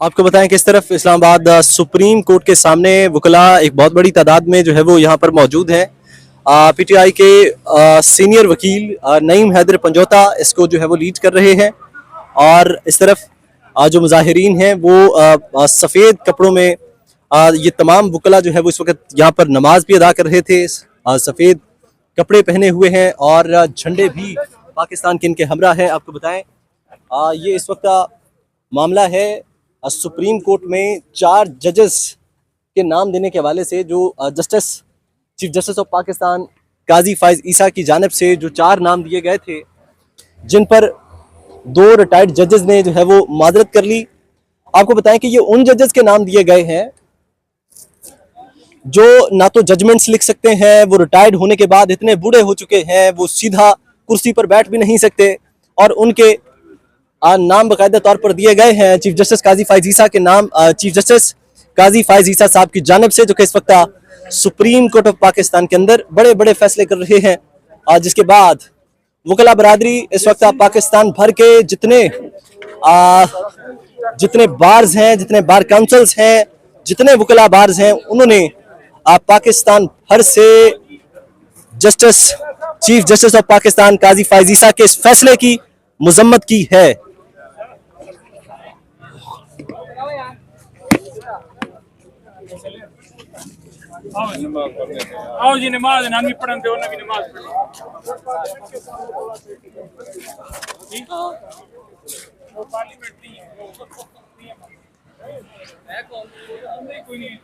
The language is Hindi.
आपको बताएं किस तरफ इस्लामाबाद सुप्रीम कोर्ट के सामने वकला एक बहुत बड़ी तादाद में जो है वो यहाँ पर मौजूद हैं। पीटीआई के सीनियर वकील नईम हैदर पंजोता इसको जो है वो लीड कर रहे हैं और इस तरफ जो मुजाहिरीन हैं वो सफ़ेद कपड़ों में ये तमाम वकला जो है वो इस वक्त यहाँ पर नमाज भी अदा कर रहे थे। सफ़ेद कपड़े पहने हुए हैं और झंडे भी पाकिस्तान के इनके हमरा हैं। आपको बताएं ये इस वक्त का मामला है सुप्रीम कोर्ट में 4 जजेस के नाम देने के हवाले से जो justice chief justice of Pakistan Qazi Faez Isa की जानिब से जो 4 नाम दिए गए थे, जिन पर 2 रिटायर्ड जजेस ने जो है वो माजरत कर ली। आपको बताएं कि ये उन जजेस के नाम दिए गए हैं जो ना तो जजमेंट्स लिख सकते हैं, वो रिटायर्ड होने के बाद इतने बूढ़े हो चुके हैं वो सीधा कुर्सी पर बैठ भी नहीं सकते, और उनके नाम बाकायदा तौर पर दिए गए हैं चीफ जस्टिस काजी फाइज ईसा के नाम। चीफ जस्टिस काजी फाइज ईसा साहब की जानिब से जो कि इस वक्त सुप्रीम कोर्ट ऑफ पाकिस्तान के अंदर बड़े बड़े फैसले कर रहे हैं, जिसके बाद वकला बरादरी इस वक्त पाकिस्तान भर के जितने बार्स हैं, जितने बार काउंसिल्स हैं, जितने वकला बार्स हैं, उन्होंने पाकिस्तान भर से justice chief justice of Pakistan Qazi Faez Isa के इस फैसले की मजम्मत की है। आओ जी नमाज नानी पढ़न दे उन्हें भी नमाज पढ़ी वो पार्लियामेंट नहीं है कोई नहीं।